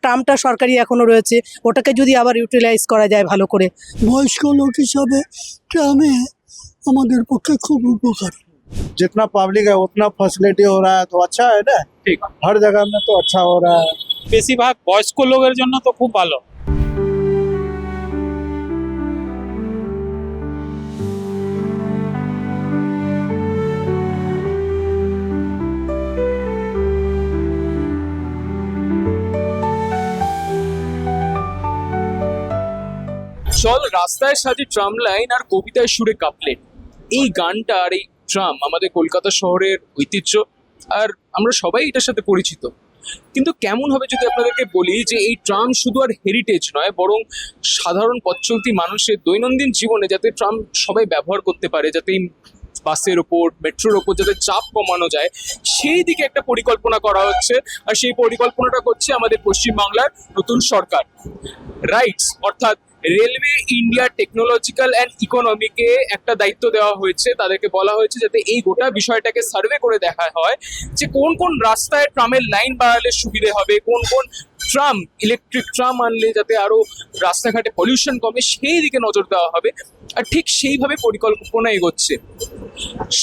ট্রামটা সরকারি এখনো রয়েছে, ওটাকে যদি আবার ইউটিলাইজ করা যায় ভালো করে। বয়স্ক লোক হিসাবে ট্রামে আমাদের পক্ষে খুব উপকার। जितना पब्लिक है उतना फैसिलिटी हो रहा है तो अच्छा है ना। ঠিক हर जगह में तो अच्छा हो रहा है। বেশিরভাগ বয়স্ক লোকের জন্য তো খুব ভালো। চল রাস্তায় সাজি ট্রাম লাইন আর কবিতায় সুরে কাপলেট, এই গানটা আর এই ট্রাম আমাদের কলকাতা শহরের ঐতিহ্য, আর আমরা সবাই এটার সাথে পরিচিত। কিন্তু কেমন হবে যদি আপনাদেরকে বলি যে এই ট্রাম শুধু আর হেরিটেজ নয়, বরং সাধারণ পথ চলতি মানুষের দৈনন্দিন জীবনে যাতে ট্রাম সবাই ব্যবহার করতে পারে, যাতে এই বাসের ওপর মেট্রোর ওপর যাতে চাপ কমানো যায়, সেই দিকে একটা পরিকল্পনা করা হচ্ছে। আর সেই পরিকল্পনাটা করছে আমাদের পশ্চিমবাংলার নতুন সরকার। রাইটস অর্থাৎ রেলওয়ে ইন্ডিয়া টেকনোলজিক্যাল অ্যান্ড ইকোনমিকে একটা দায়িত্ব দেওয়া হয়েছে। তাদেরকে বলা হয়েছে যাতে এই গোটা বিষয়টাকে সার্ভে করে দেখা হয় যে কোন কোন রাস্তায় ট্রামের লাইন বাড়ালে সুবিধে হবে, কোন কোন ট্রাম ইলেকট্রিক ট্রাম আনলে যাতে আরো রাস্তাঘাটে পলিউশন কমে, সেই দিকে নজর দেওয়া হবে। আর ঠিক সেইভাবে পরিকল্পনা এগোচ্ছে।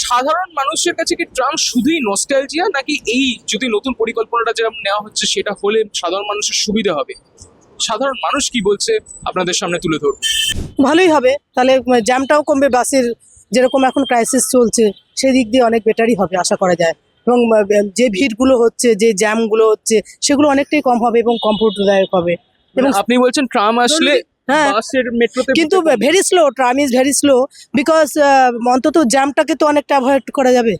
সাধারণ মানুষের কাছে কি ট্রাম শুধুই নস্টালজিয়া, নাকি এই যদি নতুন পরিকল্পনাটা যেরকম নেওয়া হচ্ছে সেটা হলে সাধারণ মানুষের সুবিধা হবে? সাধারণ মানুষ কি বলছে আপনাদের সামনে তুলে ধরব। ভালোই হবে, তাহলে জ্যামটাও কমবে। বাসের যেরকম এখন ক্রাইসিস চলছে সেই দিক দিয়ে অনেক বেটারই হবে আশা করা যায়। এবং যে ভিড়গুলো হচ্ছে, যে জ্যামগুলো হচ্ছে, সেগুলো অনেকটাই কম হবে এবং কমফোর্টদায়ক হবে। এবং আপনি বলছেন ট্রাম আসলে হ্যাঁ, বাসের মেট্রোতে কিন্তু very slow, tram is very slow, because অন্তত জ্যামটাকে তো অনেকটা অ্যাভয়েড করা যাবে।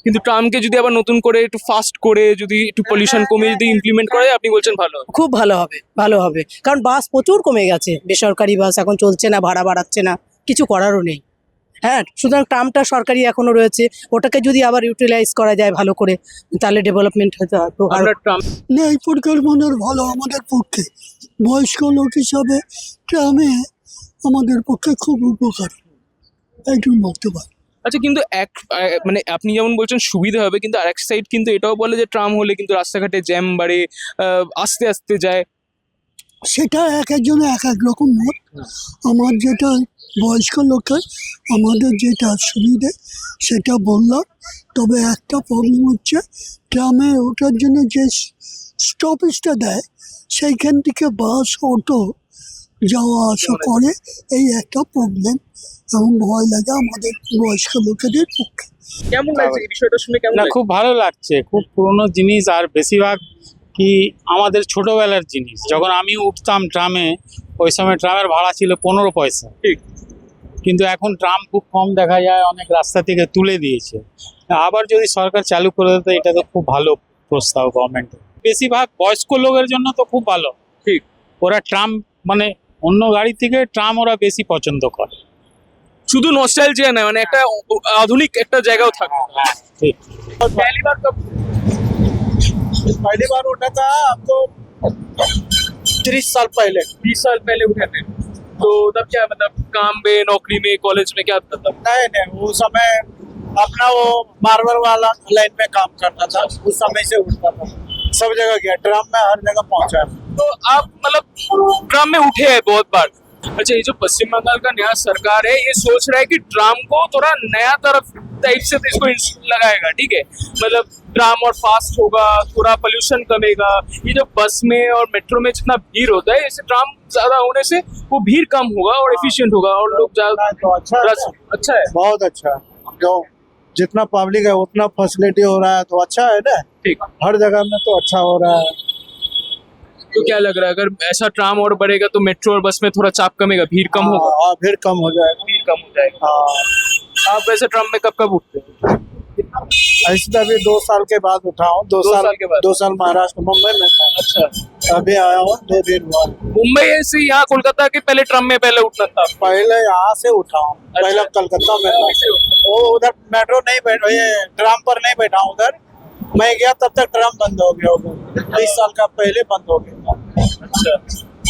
কিন্তু ট্রামকে যদি আবার নতুন করে একটু ফাস্ট করে যদি একটু পলিউশন কমে যদি ইমপ্লিমেন্ট করা যায়, আপনি বলছেন ভালো হবে। খুব ভালো হবে, ভালো হবে। কারণ বাস প্রচুর কমে গেছে, বেসরকারি বাস এখন চলছে না, ভাড়া বাড়াচ্ছে না, কিছু করারও নেই। হ্যাঁ, সুতরাং ট্রামটা সরকারি এখনো রয়েছে, ওটাকে যদি আবার ইউটিলাইজ করা যায় ভালো করে, তাহলে ডেভেলপমেন্ট হতে হয়। আমরা ট্রাম না, এই পরিকল্পনার ভালো আমাদের পক্ষে। বয়স্ক লোক হিসাবে ট্রামে আমাদের পক্ষে খুব উপকার, এইটুকু বক্তব্য। আচ্ছা, কিন্তু মানে আপনি যেমন বলছেন সুবিধা হবে, কিন্তু আরেক সাইড কিন্তু এটাও বলে যে ট্রাম হলে কিন্তু রাস্তাঘাটে জ্যাম বাড়ে, আস্তে আস্তে যায়। সেটা এক একজনের এক এক রকম মত। আমার যেটা বয়স্ক লোকের আমাদের যেটা সুবিধে সেটা বললাম। তবে একটা প্রবলেম হচ্ছে, ট্রামে ওঠার জন্য যে স্টপেজটা দেয় সেইখান থেকে বাস অটো যাওয়া আসা করে, এই একটা প্রবলেম এবং ভয় লাগে আমাদের বয়স্ক লোকেদের পক্ষে। কেমন লাগছে এই বিষয়টা শুনে? কেমন না, লাগছে? খুব ভালো লাগছে। খুব পুরনো জিনিস, আর বেশিরভাগ কি আমাদের ছোটবেলার জিনিস। যখন আমি উঠতাম ট্রামে, ওই সময় ট্রামের ভাড়া ছিল 15 পয়সা। ঠিক। কিন্তু এখন ট্রাম খুব কম দেখা যায়, অনেক রাস্তা থেকে তুলে দিয়েছে। আবার যদি সরকার চালু করে দিত, এটা তো খুব ভালো প্রস্তাব গভর্নমেন্টের। বেশিরভাগ বয়স্ক লোকের জন্য তো খুব ভালো। ঠিক। ওরা ট্রাম মানে অন্য গাড়ি থেকে ট্রাম ওরা বেশি পছন্দ করে। শুধু নস্টালজিয়া না, মানে একটা আধুনিক একটা জায়গাও থাকে। হ্যাঁ, ঠিক। पहली बार कब पहली बार उठा था आपको 30 साल पहले। 20 साल पहले उठे थे, तो तब क्या मतलब काम में, नौकरी में, कॉलेज में क्या तब? नहीं, वो समय अपना वो मार्बल वाला लाइन में काम करता था, उस समय से उठता था। सब जगह गया, ट्राम में हर जगह पहुंचा। तो आप मतलब ट्राम में उठे हैं बहुत बार। अच्छा, ये जो पश्चिम बंगाल का नया सरकार है, ये सोच रहा है कि ट्राम को थोड़ा नया तरफ टाइप से तो इसको लगाएगा, ठीक है? मतलब ट्राम और फास्ट होगा, थोड़ा पोल्यूशन कमेगा। ये जो बस में और मेट्रो में जितना भीड़ होता है, इससे ट्राम ज्यादा होने से वो भीड़ कम होगा और एफिशिएंट होगा और लोग ज्यादा। तो अच्छा है, है बहुत अच्छा। जो जितना पब्लिक है उतना फैसिलिटी हो रहा है तो अच्छा है ना। ठीक। हर जगह में तो अच्छा हो रहा है। तो क्या लग रहा है, अगर ऐसा ट्राम और बढ़ेगा तो मेट्रो और बस में थोड़ा चाप कमेगा, भीड़ कम होगा? हाँ, भीड़ कम हो जाएगा। भीड़ कम हो जाएगा। हाँ, आप वैसे ट्राम में कब कब उठते हैं? ऐसे तो अभी 2 साल के बाद उठा हूँ। 2 साल के बाद? 2 साल महाराष्ट्र मुंबई में था। अच्छा, अभी आया हूँ 2 दिन बाद। मुंबई से यहाँ कोलकाता के पहले ट्राम में पहले उठना था? पहले यहाँ से उठा हूँ, पहले कलकत्ता में था। वो उधर मेट्रो नहीं बैठा, ये ट्राम पर नहीं बैठा हूँ उधर। मैं गया तब तक ट्राम बंद हो गया उधर, 20 साल का पहले बंद हो गया था। अच्छा,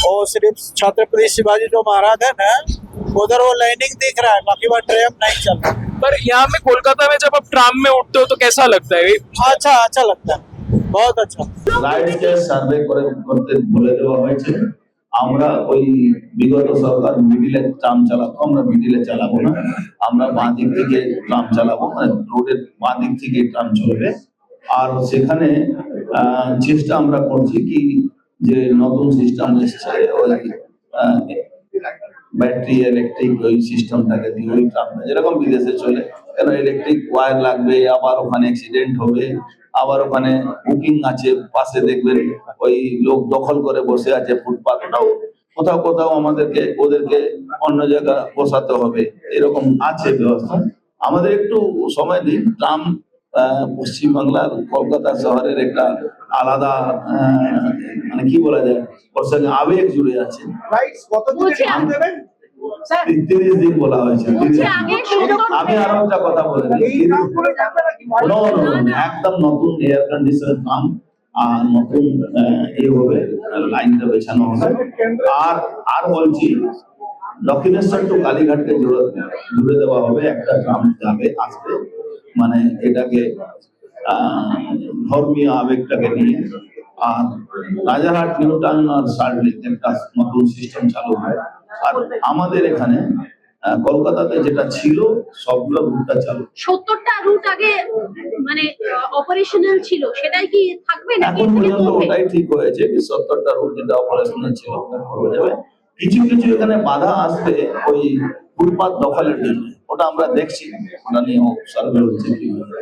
और सिर्फ छत्रपति शिवाजी जो महाराज है ना, उधर वो लाइनिंग दिख रहा है, बाकी वो ट्रेन नहीं चल रहा। पर यहाँ में कोलकाता में जब आप ट्राम में उठते हो तो कैसा लगता है? अच्छा लगता है। बहुत अच्छा। রাইডসকে সার্ভে করতে বলে দেওয়া হয়েছে। আমরা ওই বিগত সরকার মিডিলে ট্রাম চালাতো, আমরা মিডিলে চালাবো না, আমরা বাঁ দিক থেকে ট্রাম চালাবো, মানে রোডের বাঁ দিক থেকে ট্রাম চলবে। আর সেখানে চেষ্টা আমরা করছি কি যে নতুন সিস্টেম এসছে ওই ব্যাটারি ইলেকট্রিক ওই সিস্টেমটাকে দিয়ে ওই ট্রামটা যেরকম বিদেশে চলে, কেন ইলেকট্রিক ওয়্যার লাগবে, আবার ওখানে অ্যাক্সিডেন্ট হবে, আবার ওখানে বুকিং আছে, পাশে দেখবেন ওই লোক দখল করে বসে আছে ফুটপাথ, ওটাও কোথাও কোথাও আমাদেরকে ওদেরকে অন্য জায়গা বসাতে হবে, এরকম আছে ব্যবস্থা। আমাদের একটু সময় দিন। ট্রাম পশ্চিমবাংলার কলকাতা শহরের একটা আলাদা মানে কি বলা যায়, ওর সঙ্গে আবেগ জুড়ে আছে। 30 দিন বলা হয়েছে। 30 দিন। আমি আরো একটা কথা বলে দিই, একদম নতুন এয়ার কন্ডিশন ট্রাম আর নতুন হবে, লাইনটা বেছানো হবে। আর বলছি দক্ষিণেশ্বর টু কালীঘাটকে জুড়ে দেওয়া হবে, একটা ট্রাম যাবে আসবে, মানে এটাকে ধর্মীয় আবেগটাকে নিয়ে। আর রাজারহাট নিউ টাউন আর সার্ভিস একটা নতুন সিস্টেম চালু হয়। আর আমাদের এখানে কলকাতাতে যেটা ছিল সবগুলো রুটটা চালু। 70টা রুট আগে মানে অপারেশনাল ছিল, সেটাই কি থাকবে নাকি এখন পর্যন্ত ওটাই ঠিক হয়েছে কি 70টা রুট যেটা অপারেশনাল ছিল ওটা করা যাবে। কিছু কিছু এখানে বাধা আসবে ওই ফুটপাত দখলের জন্য, ওটা আমরা দেখছি, ওটা নিয়ে সার্ভে হচ্ছে কিভাবে।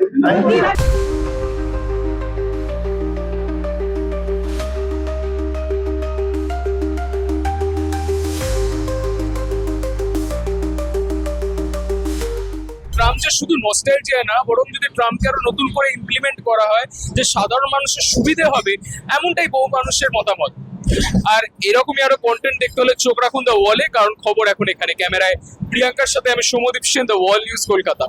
ট্রাম যে শুধু নস্টালজিয়া না, বরং যদি ট্রামকে আরো নতুন করে ইমপ্লিমেন্ট করা হয় যে সাধারণ মানুষের সুবিধে হবে, এমনটাই বহু মানুষের মতামত। আর এরকমই আরো কন্টেন্ট দেখতে হলে চোখ রাখুন দ্য ওয়ালে, কারণ খবর এখন এখানে। ক্যামেরায় প্রিয়াঙ্কার সাথে আমি Soumyadip Sen, The Wall News, Kolkata.